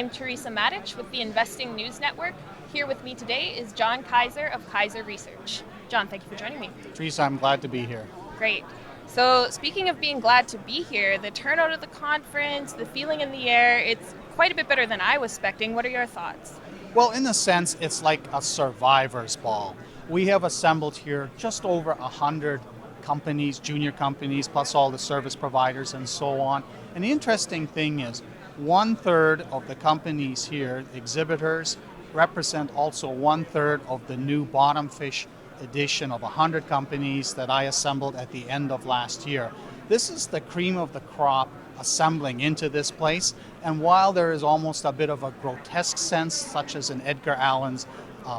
I'm Teresa Matich with the Investing News Network. Here with me today is John Kaiser of Kaiser Research. John, thank you for joining me. Teresa, I'm glad to be here. Great. So speaking of being glad to be here, the turnout of the conference, the feeling in the air, it's quite a bit better than I was expecting. What are your thoughts? Well, in a sense, it's like a survivor's ball. We have assembled here just over 100 companies, junior companies, plus all the service providers and so on. And the interesting thing is, 1/3 of the companies here, exhibitors, represent also 1/3 of the new bottom fish edition of 100 companies that I assembled at the end of last year. This is the cream of the crop assembling into this place, and while there is almost a bit of a grotesque sense, such as in Edgar Allan's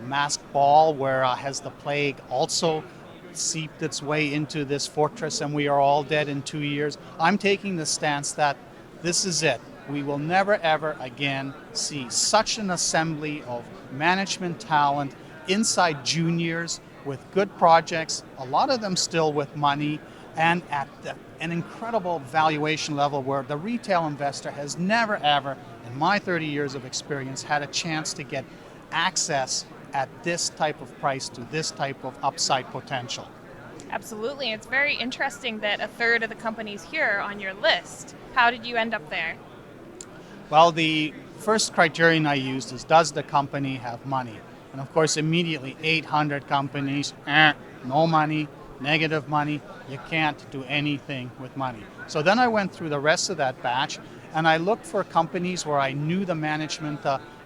Masked Ball, where has the plague also seeped its way into this fortress and we are all dead in 2 years, I'm taking the stance that this is it. We will never ever again see such an assembly of management talent inside juniors with good projects, a lot of them still with money, and at an incredible valuation level where the retail investor has never ever, in my 30 years of experience, had a chance to get access at this type of price to this type of upside potential. Absolutely. It's very interesting that a third of the companies here are on your list. How did you end up there? Well, the first criterion I used is, does the company have money? And of course, immediately 800 companies, no money, negative money, you can't do anything with money. So then I went through the rest of that batch and I looked for companies where I knew the management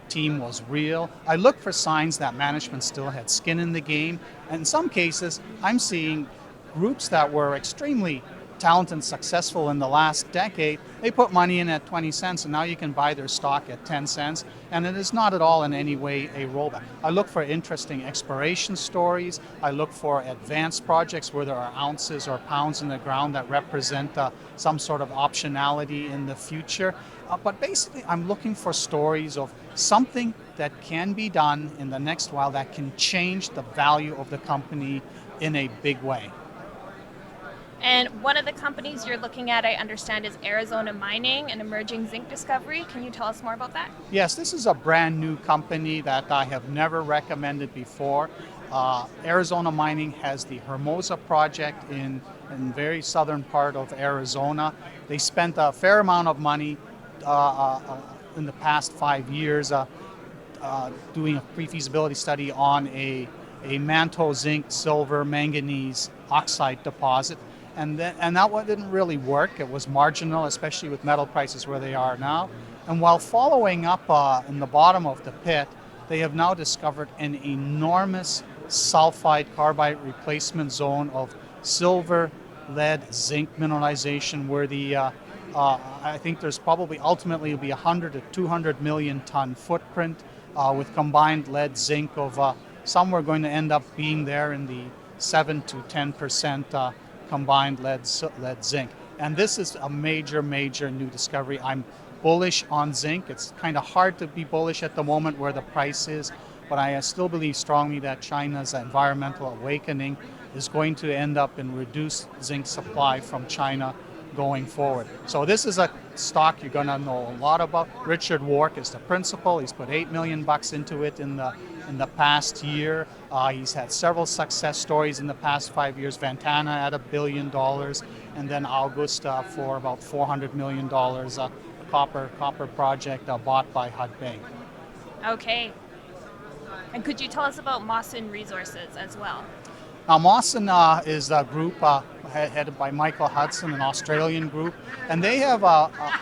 team was real. I looked for signs that management still had skin in the game. And in some cases, I'm seeing groups that were extremely talented and successful in the last decade. They put money in at 20 cents and now you can buy their stock at 10 cents, and it is not at all in any way a rollback. I look for interesting exploration stories. I look for advanced projects where there are ounces or pounds in the ground that represent some sort of optionality in the future. But basically I'm looking for stories of something that can be done in the next while that can change the value of the company in a big way. And one of the companies you're looking at, I understand, is Arizona Mining, an emerging zinc discovery. Can you tell us more about that? Yes, this is a brand new company that I have never recommended before. Arizona Mining has the Hermosa project in very southern part of Arizona. They spent a fair amount of money in the past 5 years doing a pre-feasibility study on a manto zinc, silver, manganese oxide deposit. And that one didn't really work. It was marginal, especially with metal prices where they are now. And while following up in the bottom of the pit, they have now discovered an enormous sulfide carbide replacement zone of silver, lead, zinc mineralization where I think there's probably ultimately will be 100 to 200 million ton footprint with combined lead zinc of somewhere going to end up being there in the 7 to 10% combined lead zinc. And this is a major new discovery. I'm bullish on zinc. It's kind of hard to be bullish at the moment where the price is, but I still believe strongly that China's environmental awakening is going to end up in reduced zinc supply from China going forward. So this is a stock you're going to know a lot about. Richard Wark is the principal. He's put $8 million into it in the past year. He's had several success stories in the past 5 years. Ventana at $1 billion, and then Augusta for about $400 million. Copper project bought by Hudbay. Okay. And could you tell us about Mawson Resources as well? Now, Mawson is a group headed by Michael Hudson, an Australian group, and they have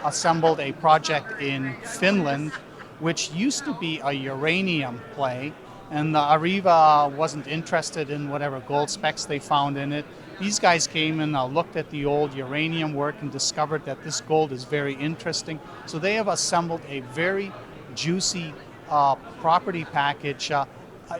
assembled a project in Finland which used to be a uranium play, and Areva wasn't interested in whatever gold specks they found in it. These guys came and looked at the old uranium work and discovered that this gold is very interesting. So they have assembled a very juicy property package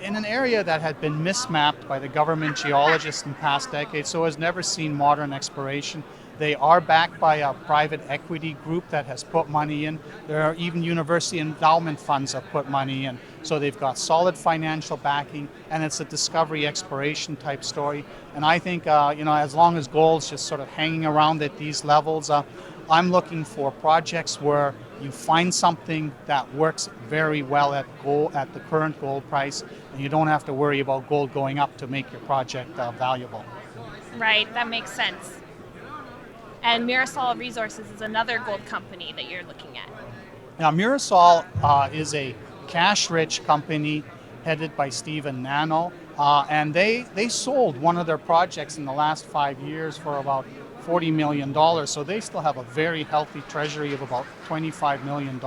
in an area that had been mismapped by the government geologists in past decades, so has never seen modern exploration. They are backed by a private equity group that has put money in. There are even university endowment funds that put money in. So they've got solid financial backing, and it's a discovery exploration type story. And I think, as long as gold's just sort of hanging around at these levels, I'm looking for projects where you find something that works very well at the current gold price, and you don't have to worry about gold going up to make your project valuable. Right, that makes sense. And Mirasol Resources is another gold company that you're looking at. Now, Mirasol is a cash-rich company headed by Stephen Nano, and they sold one of their projects in the last 5 years for about $40 million. So they still have a very healthy treasury of about $25 million.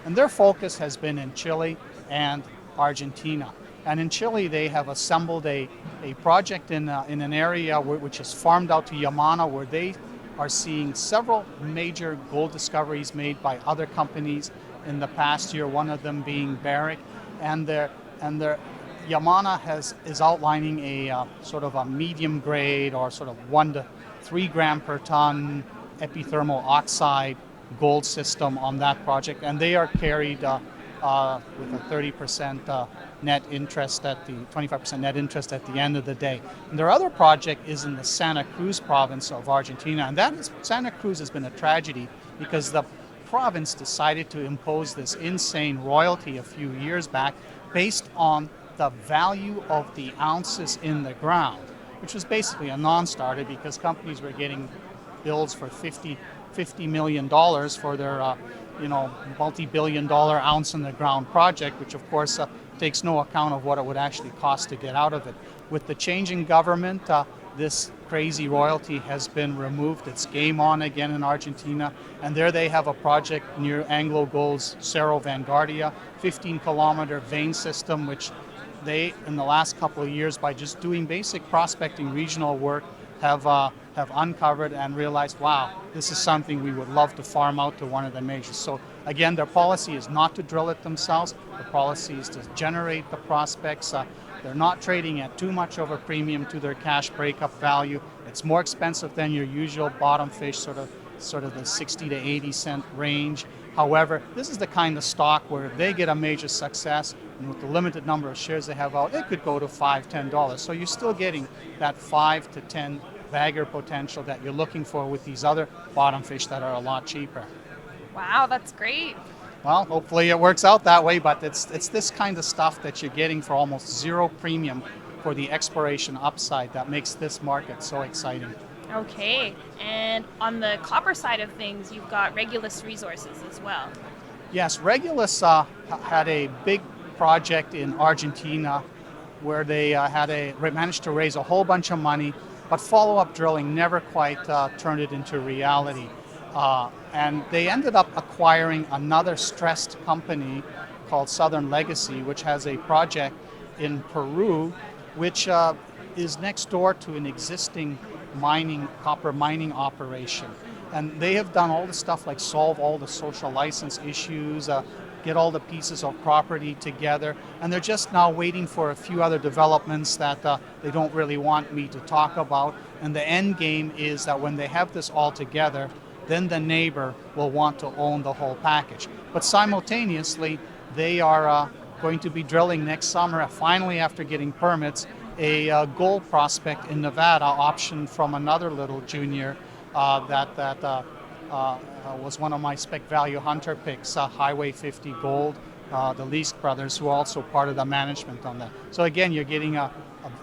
And their focus has been in Chile and Argentina. And in Chile, they have assembled a project in an area which is farmed out to Yamana, where they are seeing several major gold discoveries made by other companies in the past year, one of them being VRIC. And their Yamana is outlining a sort of a medium grade or sort of 1 to 3 gram per ton epithermal oxide gold system on that project, and they are carried with a 30% net interest at the 25% net interest at the end of the day. And their other project is in the Santa Cruz province of Argentina, and Santa Cruz has been a tragedy because the province decided to impose this insane royalty a few years back based on the value of the ounces in the ground, which was basically a non-starter because companies were getting bills for $50 million for their multi-billion-dollar ounce in the ground project, which of course takes no account of what it would actually cost to get out of it. With the change in government, this crazy royalty has been removed. It's game on again in Argentina, and there they have a project near AngloGold's Cerro Vanguardia, 15-kilometer vein system, which they, in the last couple of years, by just doing basic prospecting regional work, have uncovered and realized, wow, this is something we would love to farm out to one of the majors. So again, their policy is not to drill it themselves. The policy is to generate the prospects. They're not trading at too much of a premium to their cash breakup value. It's more expensive than your usual bottom fish, sort of the 60 to 80 cent range. However, this is the kind of stock where if they get a major success, and with the limited number of shares they have out, it could go to $5, $10. So you're still getting that 5 to 10 bagger potential that you're looking for with these other bottom fish that are a lot cheaper. Wow, that's great. Well, hopefully it works out that way, but it's this kind of stuff that you're getting for almost zero premium for the exploration upside that makes this market so exciting. Okay, and on the copper side of things, you've got Regulus Resources as well. Yes, Regulus had a big project in Argentina where they managed to raise a whole bunch of money, but follow-up drilling never quite turned it into reality. And they ended up acquiring another stressed company called Southern Legacy, which has a project in Peru, which is next door to an existing copper mining operation. And they have done all the stuff like solve all the social license issues, get all the pieces of property together, and they're just now waiting for a few other developments that they don't really want me to talk about. And the end game is that when they have this all together, then the neighbor will want to own the whole package. But simultaneously, they are going to be drilling next summer, finally after getting permits, a gold prospect in Nevada, optioned from another little junior that was one of my spec value hunter picks, Highway 50 Gold, the Leask brothers, who are also part of the management on that. So again, you're getting a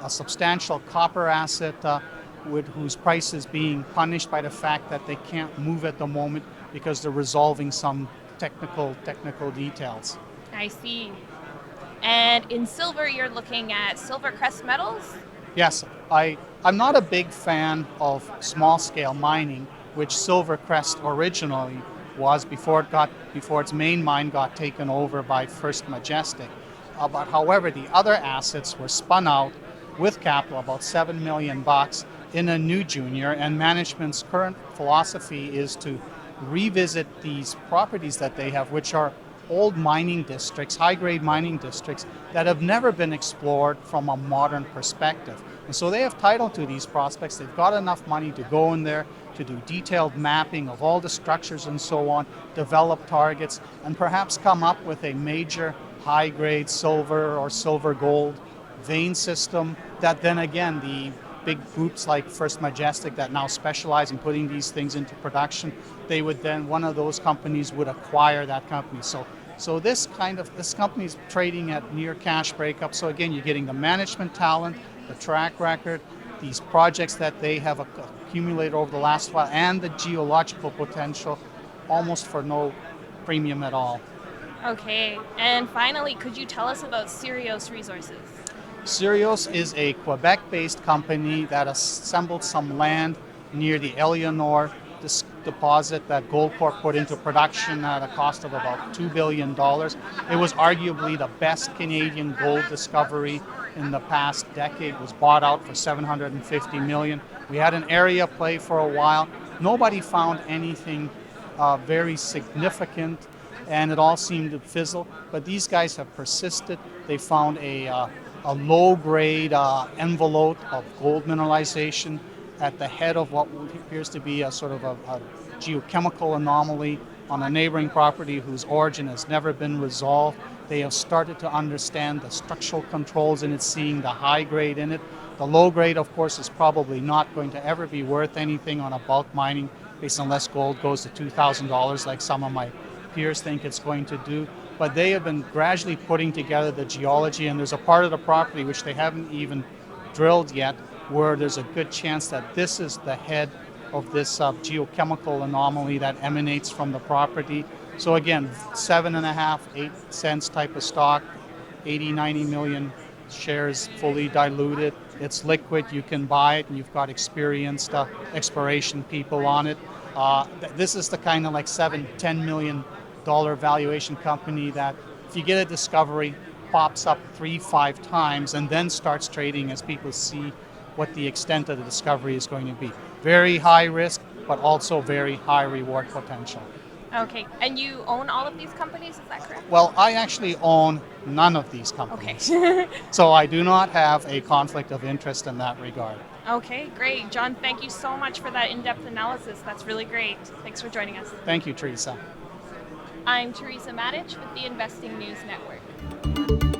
substantial copper asset whose price is being punished by the fact that they can't move at the moment because they're resolving some technical details. I see. And in silver, you're looking at Silvercrest Metals? Yes, I'm not a big fan of small-scale mining, which Silvercrest originally was before its main mine got taken over by First Majestic. But however, the other assets were spun out with capital, about $7 million, in a new junior, and management's current philosophy is to revisit these properties that they have, which are old mining districts, high-grade mining districts that have never been explored from a modern perspective. And so they have title to these prospects. They've got enough money to go in there to do detailed mapping of all the structures and so on, develop targets, and perhaps come up with a major high-grade silver or silver-gold vein system that then again big groups like First Majestic that now specialize in putting these things into production, they would then, one of those companies would acquire that company. So this company is trading at near cash breakup. So again, you're getting the management talent, the track record, these projects that they have accumulated over the last while, and the geological potential almost for no premium at all. Okay, and finally, could you tell us about Sirios Resources? Sirios is a Quebec-based company that assembled some land near the Eleanor deposit that Goldcorp put into production at a cost of about $2 billion. It was arguably the best Canadian gold discovery in the past decade. It was bought out for $750 million. We had an area play for a while. Nobody found anything very significant, and it all seemed to fizzle. But these guys have persisted. They found a low-grade envelope of gold mineralization at the head of what appears to be a sort of a geochemical anomaly on a neighboring property whose origin has never been resolved. They have started to understand the structural controls in it, seeing the high grade in it. The low grade, of course, is probably not going to ever be worth anything on a bulk mining basis unless gold goes to $2,000 like some of my peers think it's going to do. But they have been gradually putting together the geology, and there's a part of the property which they haven't even drilled yet where there's a good chance that this is the head of this geochemical anomaly that emanates from the property. So again, 7.5, 8 cents type of stock, 80, 90 million shares fully diluted. It's liquid, you can buy it, and you've got experienced exploration people on it. This is the kind of like $7-10 million valuation company that if you get a discovery, pops up 3-5 times and then starts trading as people see what the extent of the discovery is going to be. Very high risk, but also very high reward potential. Okay, and you own all of these companies, is that correct? Well, I actually own none of these companies. Okay. So I do not have a conflict of interest in that regard. Okay, great. John, thank you so much for that in-depth analysis. That's really great. Thanks for joining us. Thank you, Teresa. I'm Teresa Matich with the Investing News Network.